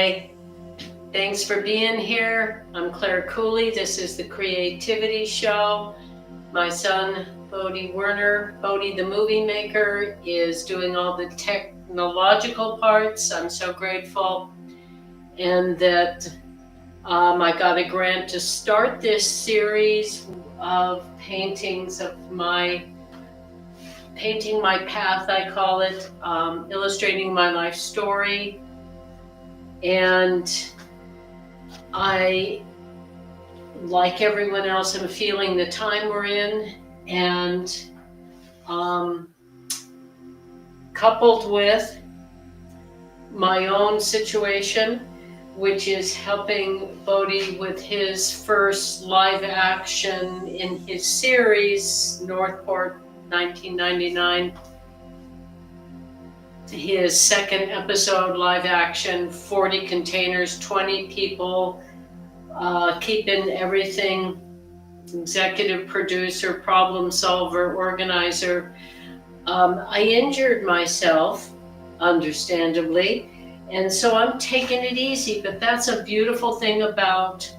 Hi, thanks for being here. I'm Clare Cooley. This is the Creativity Show. My son, Bodie Werner, Bodie the movie maker, is doing all the technological parts. I'm so grateful. And that I got a grant to start this series of paintings of painting my path, I call it, illustrating my life story. And I, like everyone else, am feeling the time we're in, and coupled with my own situation, which is helping Bodie with his first live action in his series, Northport 1999. His second episode, live action, 40 containers, 20 people, keeping everything, executive producer, problem solver, organizer. I injured myself, understandably, and so I'm taking it easy, but that's a beautiful thing about,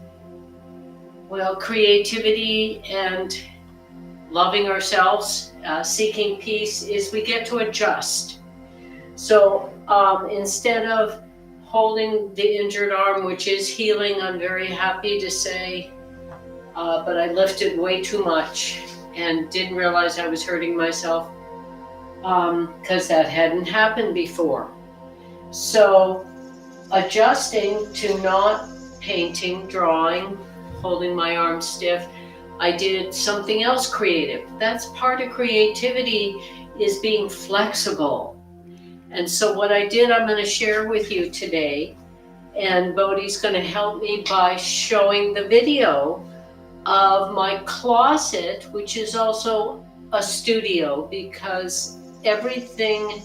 well, creativity and loving ourselves, seeking peace, is we get to adjust. So instead of holding the injured arm, which is healing, I'm very happy to say, but I lifted way too much and didn't realize I was hurting myself because that hadn't happened before. So adjusting to not painting, drawing, holding my arm stiff, I did something else creative. That's part of creativity, is being flexible. And so what I did, I'm going to share with you today, and Bodie's going to help me by showing the video of my closet, which is also a studio, because everything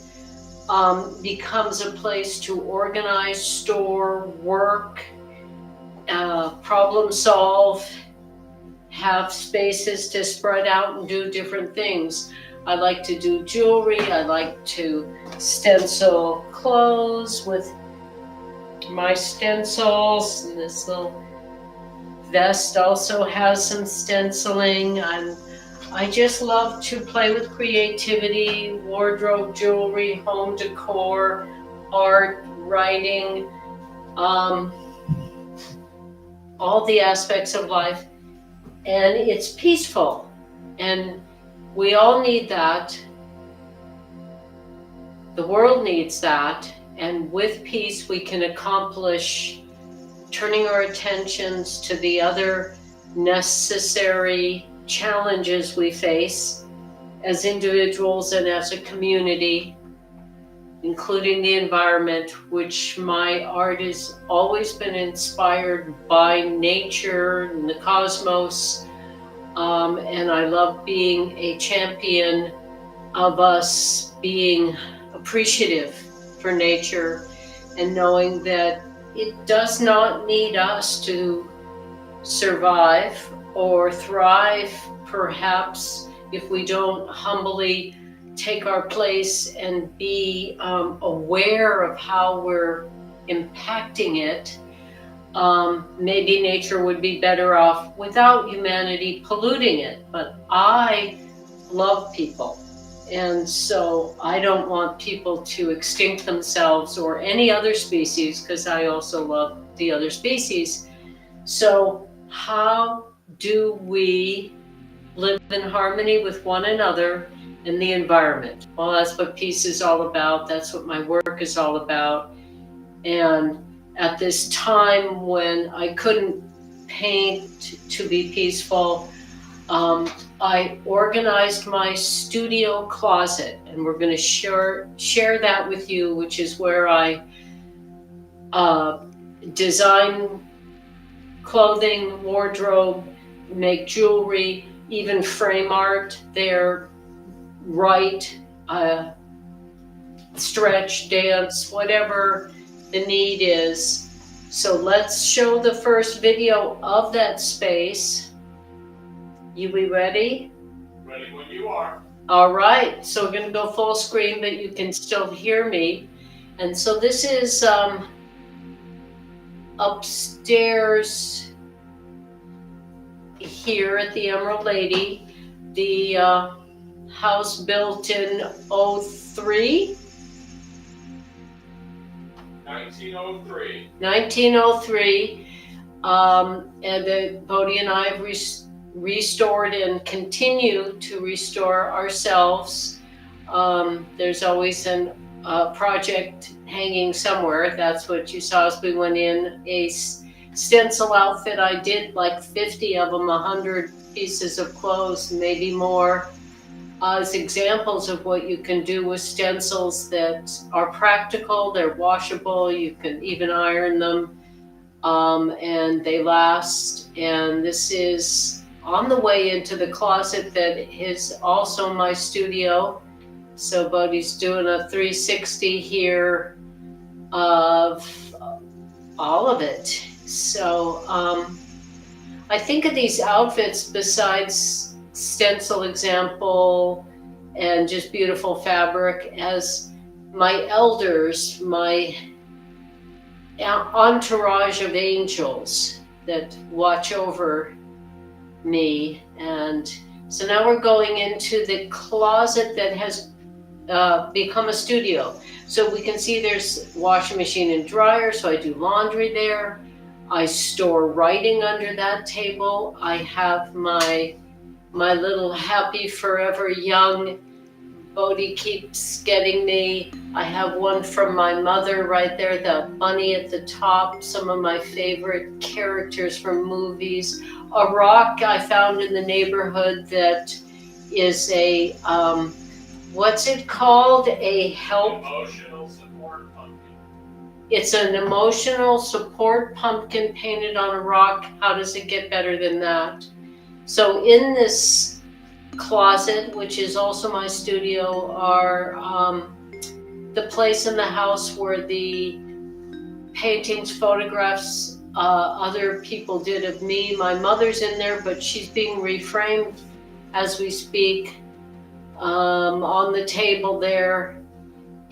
becomes a place to organize, store, work, problem solve, have spaces to spread out and do different things. I like to do jewelry. I like to stencil clothes with my stencils. And this little vest also has some stenciling. I just love to play with creativity, wardrobe, jewelry, home decor, art, writing, all the aspects of life. And it's peaceful. And we all need that. The world needs that. And with peace, we can accomplish turning our attentions to the other necessary challenges we face as individuals and as a community, including the environment, which my art has always been inspired by nature and the cosmos. And I love being a champion of us being appreciative for nature and knowing that it does not need us to survive or thrive, perhaps, if we don't humbly take our place and be aware of how we're impacting it. Maybe nature would be better off without humanity polluting it. But I love people, and so I don't want people to extinct themselves or any other species, because I also love the other species. So how do we live in harmony with one another and the environment? Well, that's what peace is all about. That's what my work is all about. And at this time when I couldn't paint to be peaceful, I organized my studio closet, and we're going to share that with you, which is where I design clothing, wardrobe, make jewelry, even frame art there, write, stretch, dance, whatever the need is. So let's show the first video of that space. You be ready? Ready when you are. All right, so we're going to go full screen, but you can still hear me. And so this is upstairs here at the Emerald Lady, the house built in 03. 1903. 1903, and Bodhi and I have restored and continue to restore ourselves. There's always a project hanging somewhere. That's what you saw as we went in. A stencil outfit. I did like 50 of them, 100 pieces of clothes, maybe more, as examples of what you can do with stencils that are practical. They're washable. You can even iron them, and they last. And this is on the way into the closet that is also my studio. So Bodhi's doing a 360 here of all of it. So I think of these outfits, besides stencil example and just beautiful fabric, as my elders, my entourage of angels that watch over me. And so now we're going into the closet that has become a studio. So we can see there's washing machine and dryer, so I do laundry there. I store writing under that table. I have my little happy forever young. Bodhi keeps getting me. I have one from my mother right there, the bunny at the top, some of my favorite characters from movies. A rock I found in the neighborhood that is a, what's it called? A help. Emotional support pumpkin. It's an emotional support pumpkin painted on a rock. How does it get better than that? So in this closet, which is also my studio, are the place in the house where the paintings, photographs other people did of me. My mother's in there, but she's being reframed as we speak, on the table there.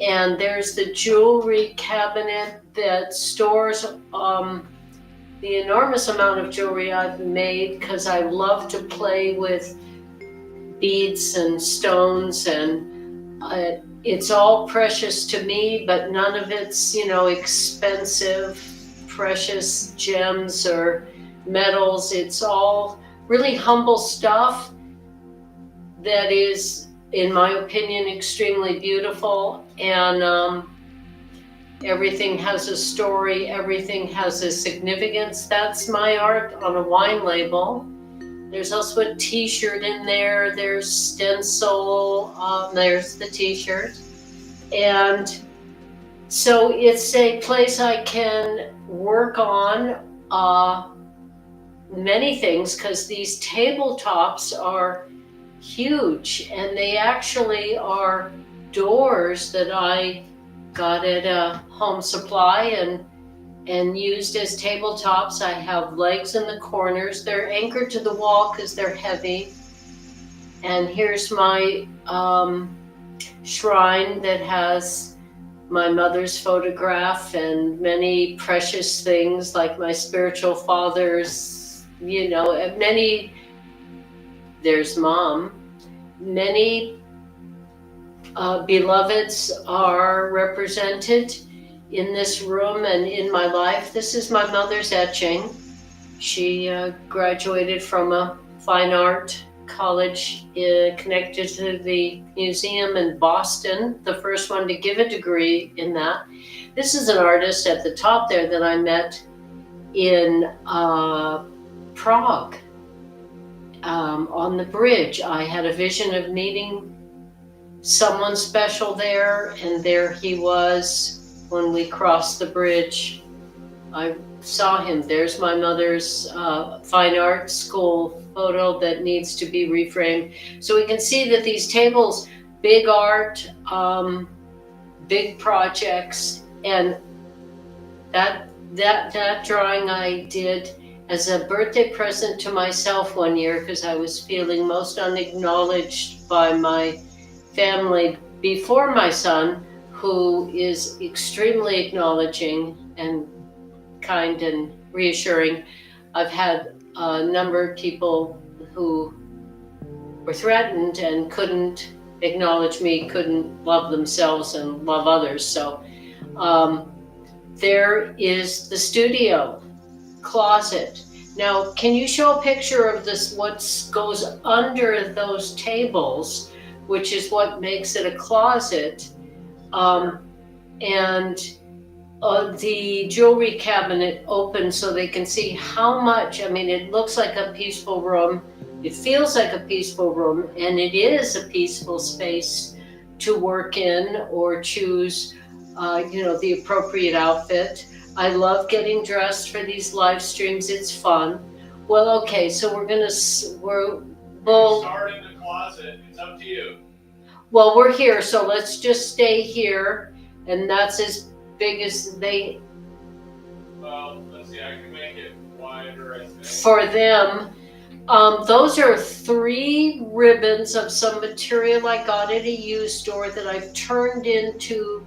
And there's the jewelry cabinet that stores the enormous amount of jewelry I've made, because I love to play with beads and stones, and it's all precious to me, but none of it's, expensive, precious gems or metals. It's all really humble stuff that is, in my opinion, extremely beautiful. And everything has a story, everything has a significance. That's my art on a wine label. There's also a t-shirt in there, there's stencil, there's the t-shirt. And so it's a place I can work on many things, because these tabletops are huge, and they actually are doors that I got at a Home Supply and used as tabletops. I have legs in the corners. They're anchored to the wall because they're heavy. And here's my shrine that has my mother's photograph and many precious things like my spiritual father's, many, there's Mom. Many beloveds are represented in this room and in my life. This is my mother's etching. She graduated from a fine art college connected to the museum in Boston, the first one to give a degree in that. This is an artist at the top there that I met in Prague, on the bridge. I had a vision of meeting someone special there, and there he was when we crossed the bridge. I saw him. There's my mother's fine art school photo that needs to be reframed. So we can see that these tables, big art, big projects, and that drawing I did as a birthday present to myself one year, because I was feeling most unacknowledged by my family before my son, who is extremely acknowledging and kind and reassuring. I've had a number of people who were threatened and couldn't acknowledge me, couldn't love themselves and love others. So there is the studio closet. Now, can you show a picture of this, what goes under those tables, which is what makes it a closet? And the jewelry cabinet open so they can see how much, I mean, it looks like a peaceful room. It feels like a peaceful room, and it is a peaceful space to work in or choose, the appropriate outfit. I love getting dressed for these live streams. It's fun. Well, okay, so we'll Start in the closet. It's up to you. Well, we're here, so let's just stay here, and that's as big as they. Well, let's see. I can make it wider, I think. For them. Those are 3 ribbons of some material I got at a used store that I've turned into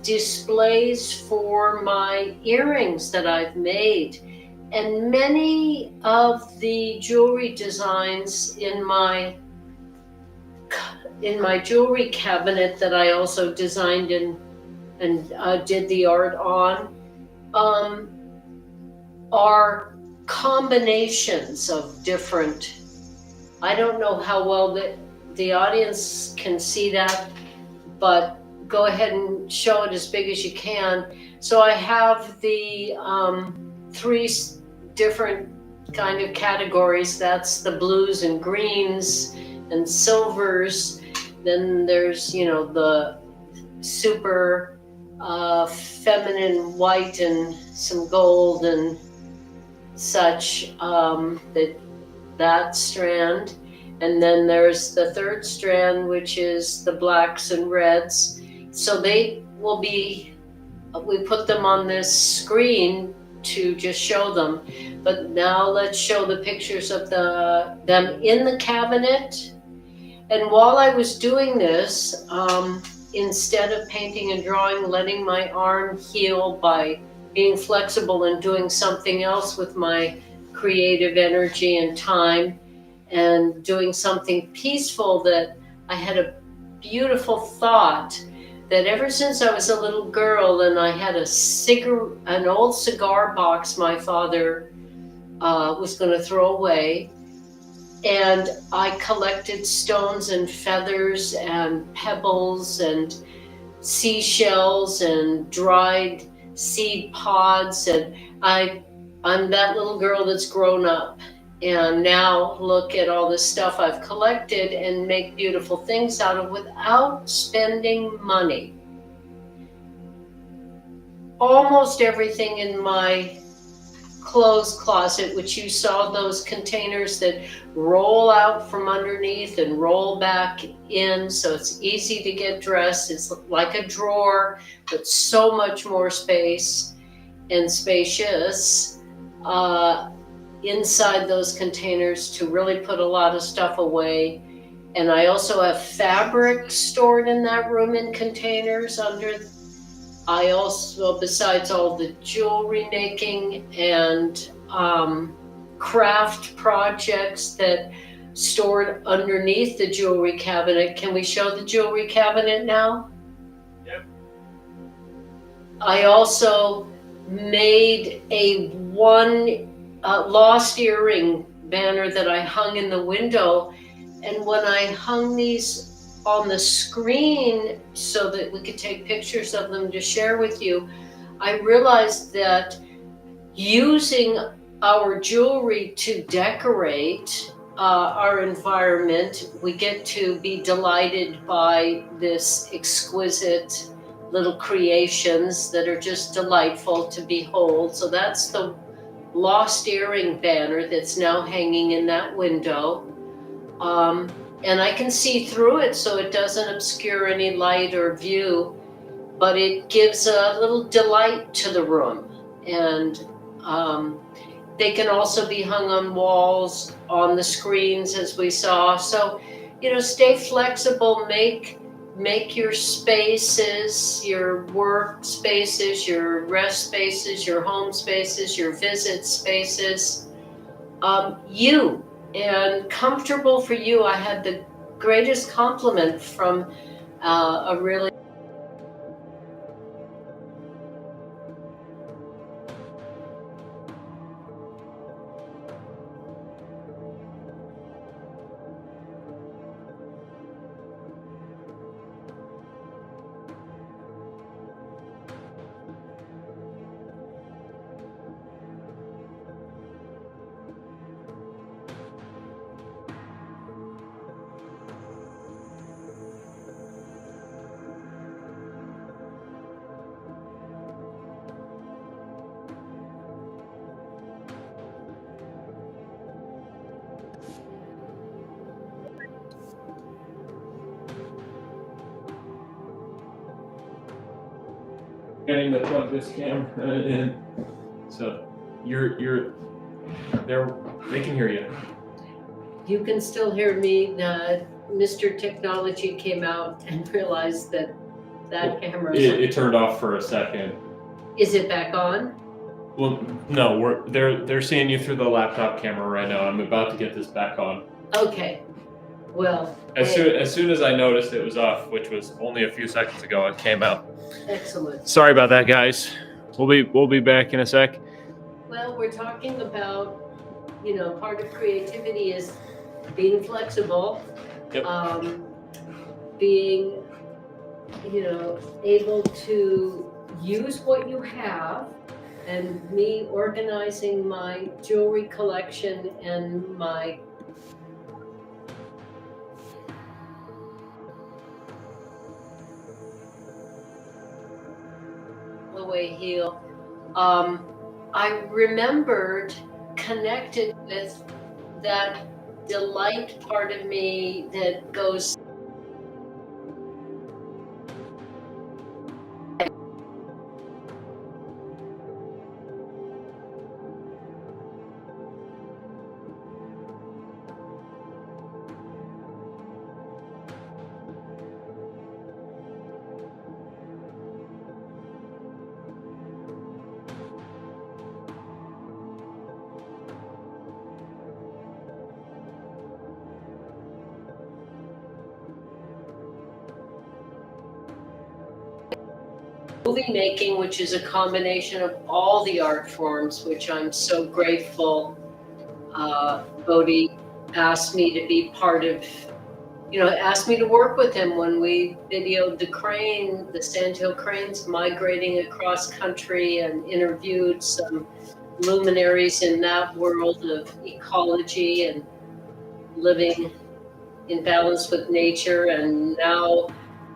displays for my earrings that I've made. And many of the jewelry designs in my jewelry cabinet that I also designed and did the art on are combinations of different. I don't know how well the audience can see that, but go ahead and show it as big as you can. So I have the 3 different kind of categories. That's the blues and greens and silvers. Then there's, the super feminine white and some gold and such, that strand. And then there's the 3rd strand, which is the blacks and reds. So they will be, we put them on this screen to just show them. But now let's show the pictures of them in the cabinet. And while I was doing this, instead of painting and drawing, letting my arm heal by being flexible and doing something else with my creative energy and time, and doing something peaceful, that I had a beautiful thought that ever since I was a little girl and I had an old cigar box my father was going to throw away, and I collected stones and feathers and pebbles and seashells and dried seed pods, and I'm that little girl that's grown up and now look at all the stuff I've collected and make beautiful things out of without spending money. Almost everything in my clothes closet, which you saw those containers that roll out from underneath and roll back in, so it's easy to get dressed. It's like a drawer, but so much more space and spacious inside those containers to really put a lot of stuff away. And I also have fabric stored in that room in containers under. I also, besides all the jewelry making and craft projects that stored underneath the jewelry cabinet. Can we show the jewelry cabinet now? Yep. I also made a lost earring banner that I hung in the window. And when I hung these on the screen so that we could take pictures of them to share with you, I realized that using our jewelry to decorate our environment, we get to be delighted by this exquisite little creations that are just delightful to behold. So that's the lost earring banner that's now hanging in that window. And I can see through it so it doesn't obscure any light or view, but it gives a little delight to the room. And they can also be hung on walls, on the screens as we saw. So, stay flexible, make make your spaces, your work spaces, your rest spaces, your home spaces, your visit spaces, you and comfortable for you. I had the greatest compliment from a really Getting to plug this camera in. So you're there. They can hear you. you can still hear me. Mr. Technology came out and realized that camera It turned off for a second. is it back on? Well, no, they're seeing you through the laptop camera right now. I'm about to get this back on. Okay. Well, As soon as I noticed it was off, which was only a few seconds ago, it came out. excellent. Sorry about that, guys. We'll be back in a sec. Well, we're talking about, part of creativity is being flexible, Yep. being, able to use what you have, and me organizing my jewelry collection and my away heel. I remembered connected with that delight part of me that goes movie making, which is a combination of all the art forms, which I'm so grateful Bodhi asked me to be part of, asked me to work with him when we videoed the sandhill cranes migrating across country, and interviewed some luminaries in that world of ecology and living in balance with nature. And now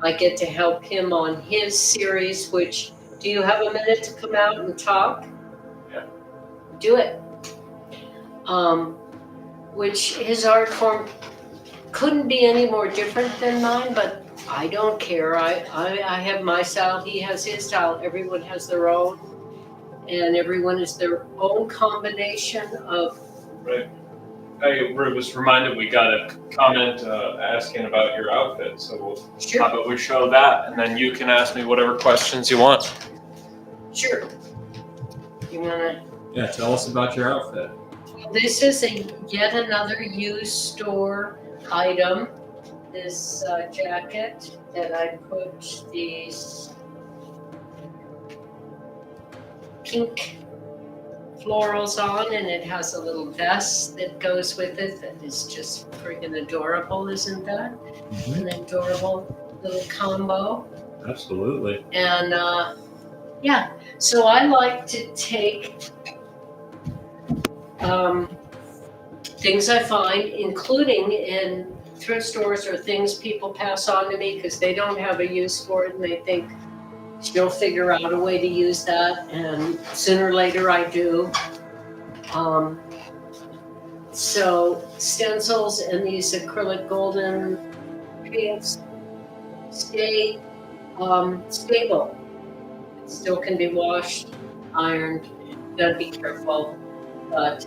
I get to help him on his series, which, do you have a minute to come out and talk? Yeah. Do it. Which his art form couldn't be any more different than mine, but I don't care. I have my style, he has his style, everyone has their own, and everyone is their own combination of. Right. I was reminded we got a comment asking about your outfit, so Sure. how about we show that, and then you can ask me whatever questions you want. Sure. You wanna? Yeah, tell us about your outfit. This is yet another used store item. This jacket that I put these pink florals on, and it has a little vest that goes with it that is just freaking adorable, isn't that? An adorable little combo. Absolutely. And yeah, so I like to take things I find, including in thrift stores, or things people pass on to me because they don't have a use for it and they think she'll figure out a way to use that, and sooner or later I do. So stencils and these acrylic golden paints stay stable. It still can be washed, ironed. Gotta be careful, but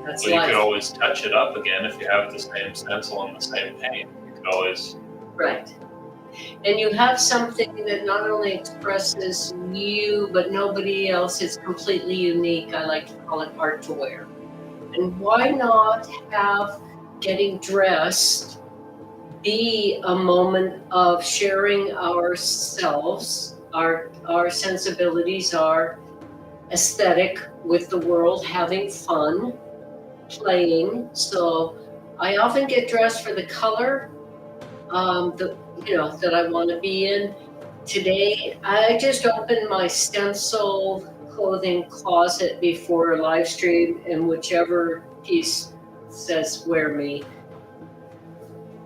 that's So you life. could always touch it up again if you have the same stencil and the same paint. You could always. Right. And you have something that not only expresses you, but nobody else. It's completely unique. I like to call it art to wear. And why not have getting dressed be a moment of sharing ourselves, our sensibilities, our aesthetic with the world, having fun, playing. So I often get dressed for the color that I want to be in. Today, I just opened my stencil clothing closet before a live stream, and whichever piece says "wear me,"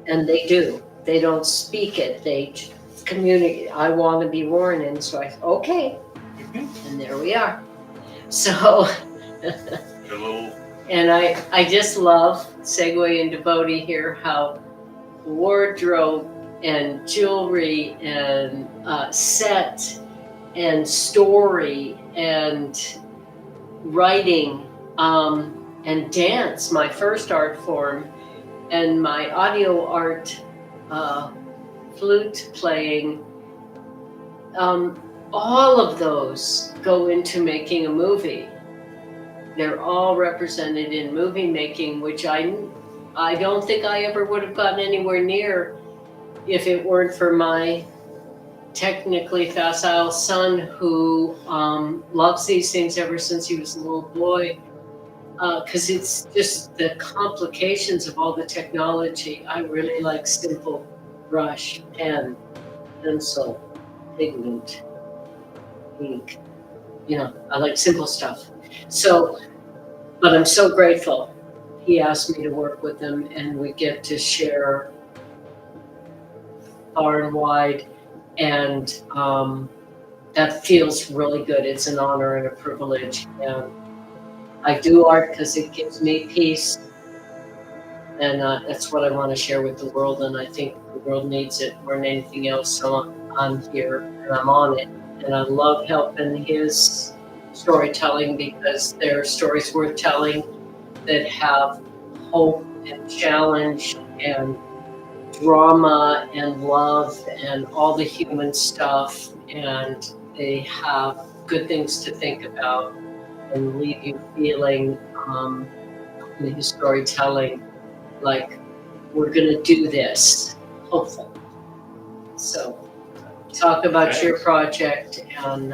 and they do. They don't speak it. They communicate. I want to be worn in, so I okay, and there we are. So. Your little And I just love, segue into Bodhi here, how wardrobe and jewelry and set and story and writing and dance, my first art form, and my audio art, flute playing, all of those go into making a movie. They're all represented in movie making, which I don't think I ever would have gotten anywhere near if it weren't for my technically facile son who loves these things ever since he was a little boy. Because it's just the complications of all the technology. I really like simple brush, pen, pencil, pigment, ink. I like simple stuff. So, but I'm so grateful he asked me to work with him, and we get to share far and wide, and that feels really good. It's an honor and a privilege. And I do art because it gives me peace, and that's what I want to share with the world, and I think the world needs it more than anything else. So I'm here and I'm on it, and I love helping his storytelling because there are stories worth telling that have hope and challenge and drama and love and all the human stuff, and they have good things to think about and leave you feeling in his storytelling like we're gonna do this, hopeful. So talk about Thanks. your project, and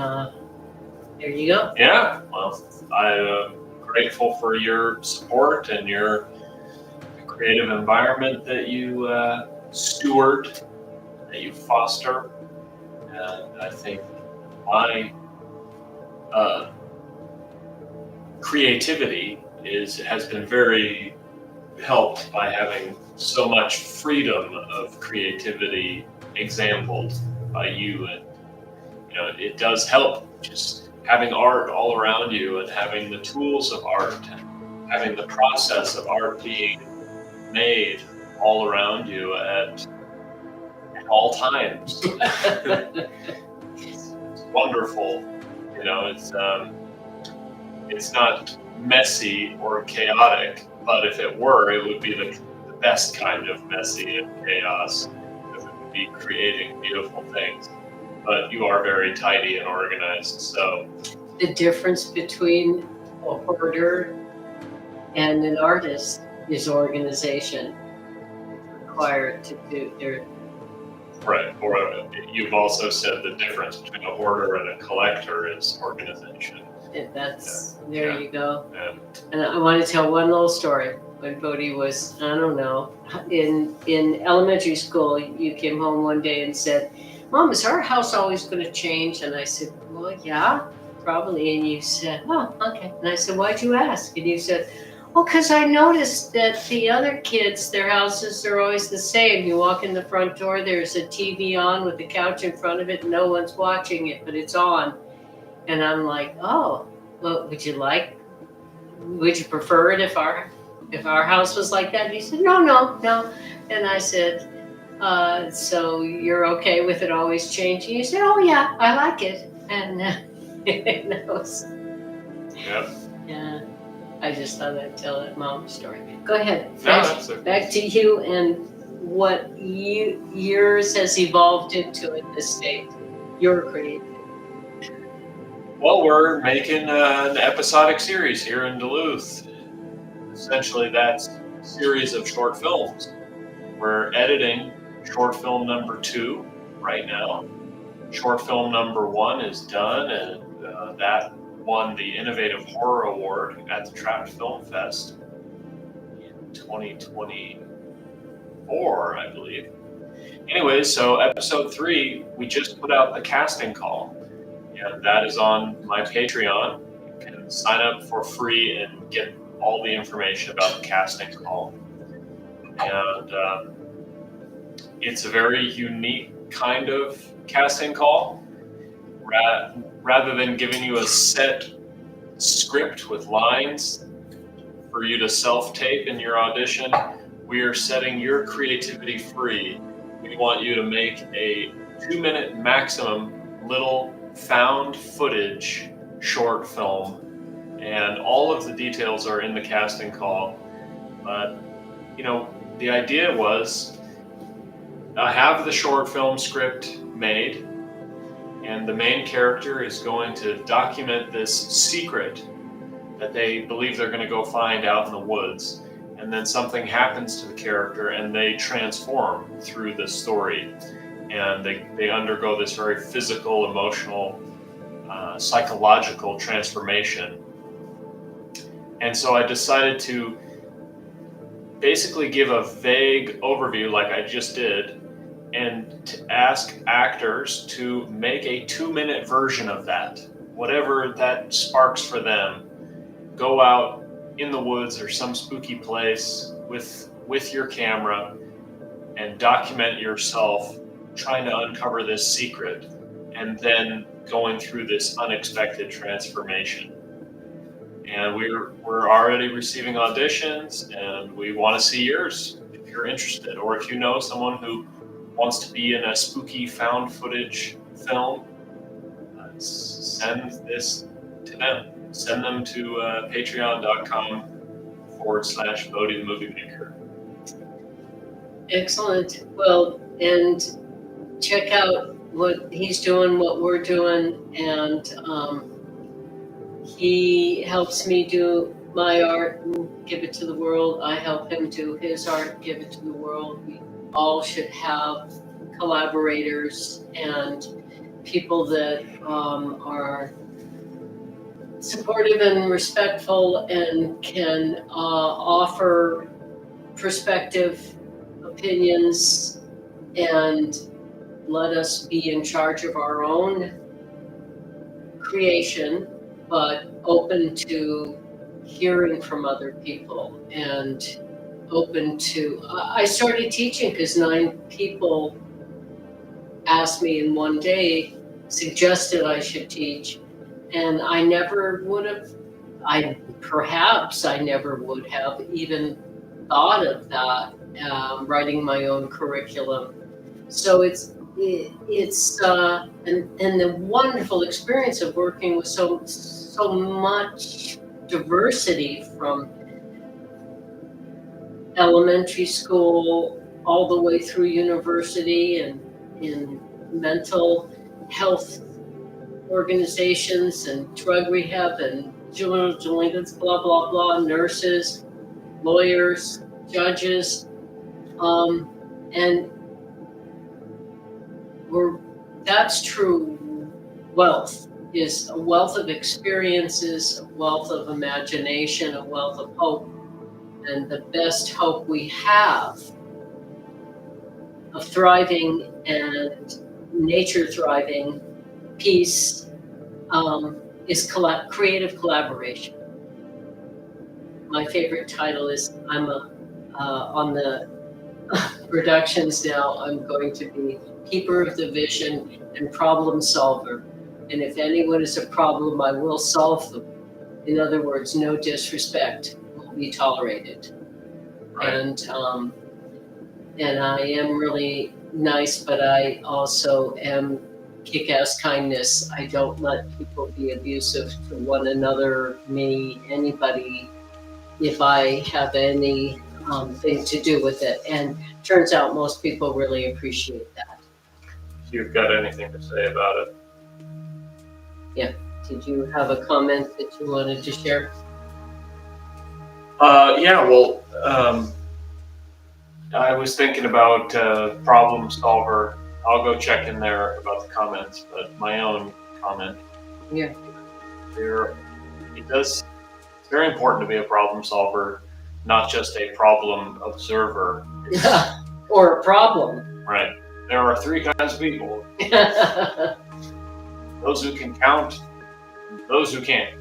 there you go. Yeah, well, I'm grateful for your support and your creative environment that you steward, that you foster. And I think my creativity has been very helped by having so much freedom of creativity exampled by you. And it does help just having art all around you and having the tools of art and having the process of art being made all around you at all times. It's wonderful. It's not messy or chaotic, but if it were, it would be the best kind of messy and chaos, because it would be creating beautiful things. But you are very tidy and organized, so The difference between a hoarder and an artist is organization. Required to do their. right. Or you've also said the difference between a hoarder and a collector is organization. There you go. Yeah. And I want to tell one little story. When Bodhi was, I don't know, in elementary school, you came home one day and said, "Mom, is our house always going to change?" And I said, "Well, yeah, probably." And you said, "Oh, okay." And I said, "Why'd you ask?" And you said, "Oh, because I noticed that the other kids, their houses are always the same. You walk in the front door, there's a TV on with the couch in front of it, and no one's watching it, but it's on." And I'm like, "Oh, well, would you prefer it if our house was like that?" And he said, no. And I said, "So you're okay with it always changing?" He said, "Oh yeah, I like it." And that was, Yep. yeah, I just thought I'd tell that mom story. Go ahead. No, that's okay. Back to you and what yours has evolved into at this stage, your creativity? Well, we're making an episodic series here in Duluth. Essentially, that's a series of short films. We're editing short film number 2 right now. Short film number 1 is done, and that won the Innovative Horror Award at the Trapped Film Fest in 2024, I believe. Anyway, so episode 3, we just put out the casting call, and that is on my Patreon. You can sign up for free and get all the information about the casting call. And it's a very unique kind of casting call. Rather than giving you a set script with lines for you to self-tape in your audition, we are setting your creativity free. We want you to make a 2-minute maximum little found footage short film, and all of the details are in the casting call. But, the idea was I have the short film script made, and the main character is going to document this secret that they believe they're going to go find out in the woods. And then something happens to the character and they transform through the story. And they undergo this very physical, emotional, psychological transformation. And so I decided to basically give a vague overview like I just did, and to ask actors to make a 2-minute version of that, whatever that sparks for them. Go out in the woods or some spooky place with your camera and document yourself trying to uncover this secret and then going through this unexpected transformation. And we're already receiving auditions, and we want to see yours if you're interested, or if you know someone who wants to be in a spooky found footage film, send this to them. Send them to patreon.com/Bodie the Movie Maker. Excellent. Well, and check out what he's doing, what we're doing, and he helps me do my art and give it to the world. I help him do his art, give it to the world. We all should have collaborators and people that are supportive and respectful and can offer perspective, opinions, and let us be in charge of our own creation, but open to hearing from other people and open to, I started teaching because 9 people asked me in one day, suggested I should teach, and I never would have, perhaps I never would have even thought of that, writing my own curriculum. So it's and the wonderful experience of working with so much diversity from elementary school all the way through university and in mental health organizations and drug rehab and juvenile delinquents, blah, blah, blah, nurses, lawyers, judges, and that's true wealth, is a wealth of experiences, a wealth of imagination, a wealth of hope, and the best hope we have of thriving and nature thriving, peace, is creative collaboration. My favorite title is, I'm on the productions now, I'm going to be keeper of the vision and problem solver. And if anyone is a problem, I will solve them. In other words, no disrespect will be tolerated. Right. And I am really nice, but I also am kick-ass kindness. I don't let people be abusive to one another, me, anybody. If I have any thing to do with it. And turns out most people really appreciate that. If you've got anything to say about it. Did you have a comment that you wanted to share? Yeah, well, I was thinking about problem solver. I'll go check in there about the comments, but my own comment. Yeah. It's very important to be a problem solver, not just a problem observer. Or a problem. Right. There are three kinds of people: those who can count, and those who can't.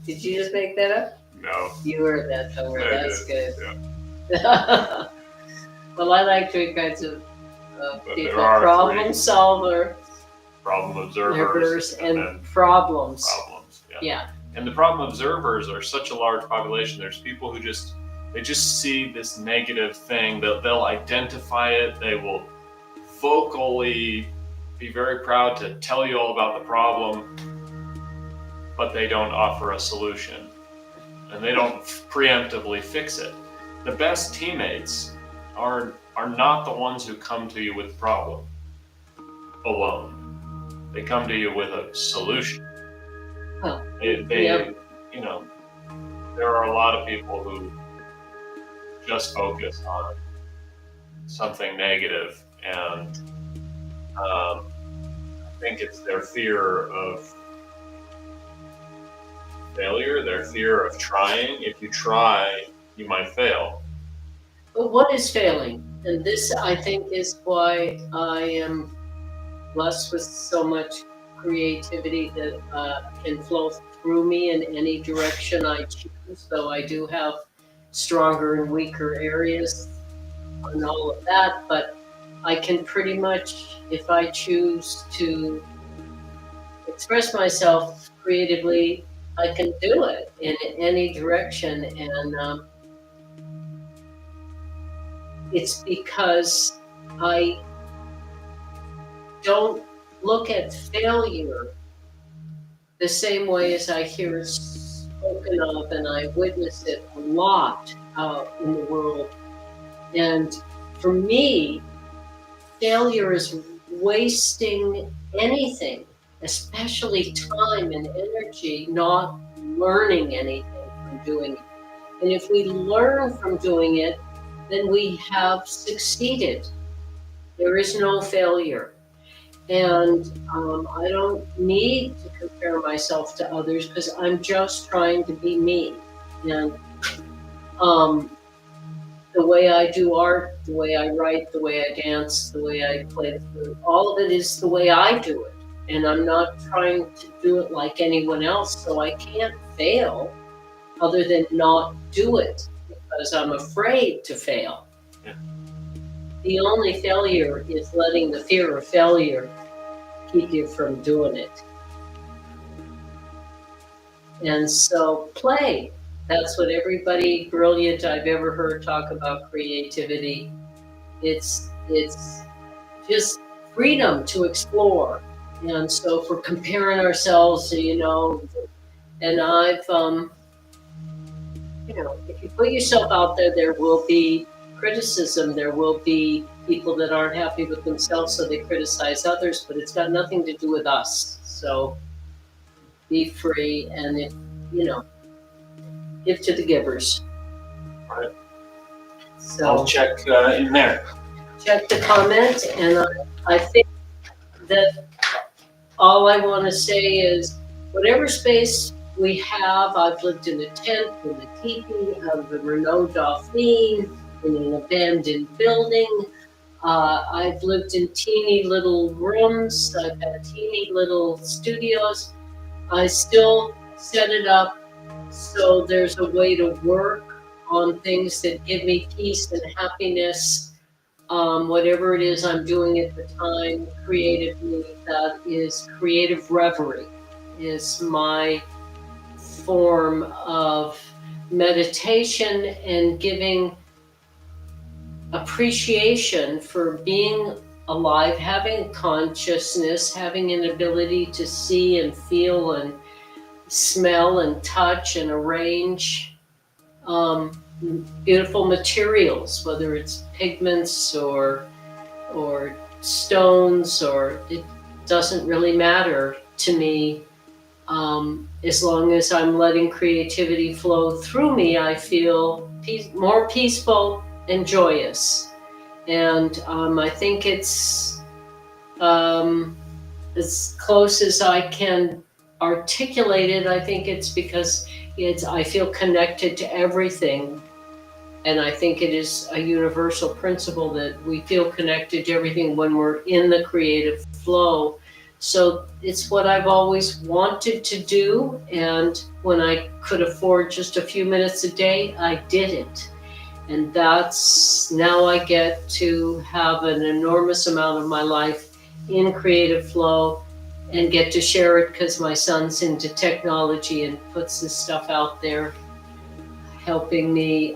Did you just make that up? No. You heard that somewhere. I That's did, good. yeah. Well, I like three kinds of But people: there are problem three. solver, Problem observers, and then problems. problems. Yeah. Yeah. And the problem observers are such a large population. There's people who just see this negative thing. They'll identify it. They will vocally be very proud to tell you all about the problem, but they don't offer a solution, and they don't preemptively fix it. The best teammates are not the ones who come to you with the problem alone. They come to you with a solution. Oh, They yep. you know, there are a lot of people who just focus on something negative, and I think it's their fear of failure, their fear of trying. If you try, you might fail. But what is failing? And this, I think, is why I am blessed with so much creativity that can flow through me in any direction I choose. Though I do have stronger and weaker areas and all of that, but I can pretty much, if I choose to express myself creatively, I can do it in any direction. And it's because I don't look at failure the same way as I hear it spoken of, and I witness it a lot out in the world. And for me, failure is wasting anything, especially time and energy, not learning anything from doing it. And if we learn from doing it, then we have succeeded. There is no failure. And I don't need to compare myself to others because I'm just trying to be me. And the way I do art, the way I write, the way I dance, the way I play the flute, all of it is the way I do it. And I'm not trying to do it like anyone else, so I can't fail other than not do it because I'm afraid to fail. Yeah. The only failure is letting the fear of failure keep you from doing it. And so play. That's what everybody brilliant I've ever heard talk about creativity. It's just freedom to explore. And so if we're comparing ourselves to, and I've, if you put yourself out there, there will be criticism. There will be people that aren't happy with themselves, so they criticize others, but it's got nothing to do with us. So be free, and give to the givers. Right. So I'll check in there. check the comment, and I think that all I want to say is whatever space we have, I've lived in a tent, in a teepee, out of a Renault Dauphine, in an abandoned building. I've lived in teeny little rooms. I've had teeny little studios. I still set it up so there's a way to work on things that give me peace and happiness. Whatever it is I'm doing at the time creatively, that is creative reverie, is my form of meditation and giving appreciation for being alive, having consciousness, having an ability to see and feel and smell and touch and arrange beautiful materials, whether it's pigments or stones, or it doesn't really matter to me. As long as I'm letting creativity flow through me, I feel more peaceful and joyous. And I think it's as close as I can articulate it. I think it's because I feel connected to everything. And I think it is a universal principle that we feel connected to everything when we're in the creative flow. So it's what I've always wanted to do. And when I could afford just a few minutes a day, I did it. And now I get to have an enormous amount of my life in creative flow and get to share it because my son's into technology and puts this stuff out there, helping me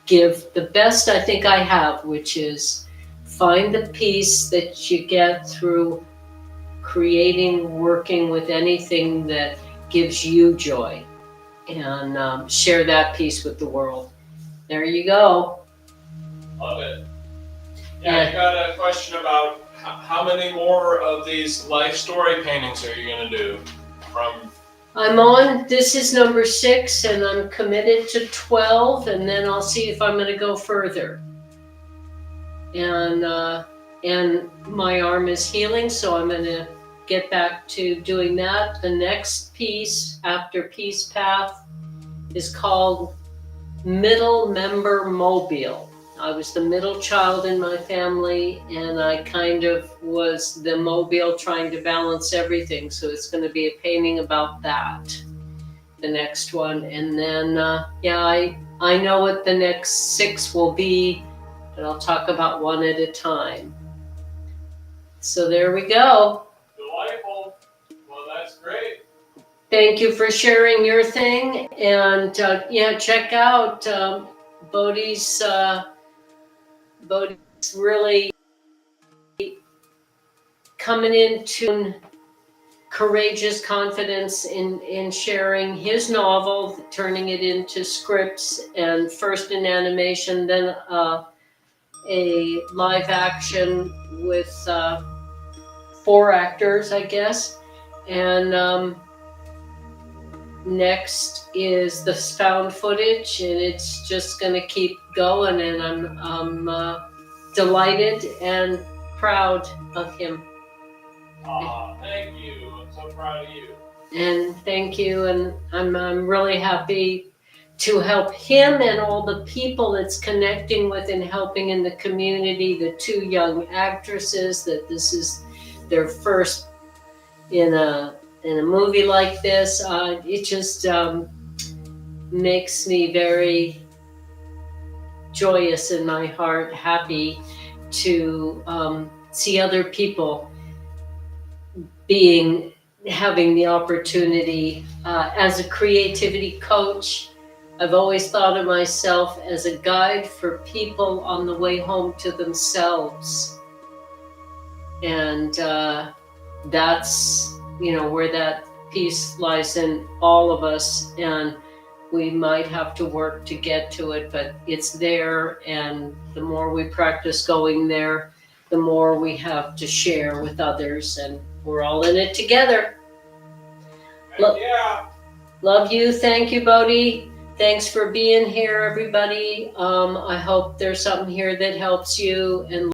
give the best I think I have, which is find the peace that you get through creating, working with anything that gives you joy, and share that peace with the world. There you go. Love it. Yeah, I got a question about how many more of these life story paintings are you going to do? This is number 6, and I'm committed to 12, and then I'll see if I'm going to go further. And my arm is healing, so I'm going to get back to doing that. The next piece after Peace Path is called Middle Member Mobile. I was the middle child in my family, and I kind of was the mobile trying to balance everything. So it's going to be a painting about that, the next one. And then, I know what the next 6 will be, but I'll talk about one at a time. So there we go. Delightful. Well, that's great. Thank you for sharing your thing. And check out Bodhi's really coming into courageous confidence in sharing his novel, turning it into scripts, and first in animation, then a live action with 4 actors, I guess. And next is the found footage, and it's just going to keep going, and I'm delighted and proud of him. Thank you. I'm so proud of you. And thank you, and I'm really happy to help him and all the people it's connecting with and helping in the community. The 2 young actresses, that this is their first in a movie like this. It just makes me very joyous in my heart, happy to see other people having the opportunity. As a creativity coach, I've always thought of myself as a guide for people on the way home to themselves. And that's, where that peace lies in all of us. And we might have to work to get to it, but it's there. And the more we practice going there, the more we have to share with others. And we're all in it together. Yeah. Love you. Thank you, Bodhi. Thanks for being here, everybody. I hope there's something here that helps you. And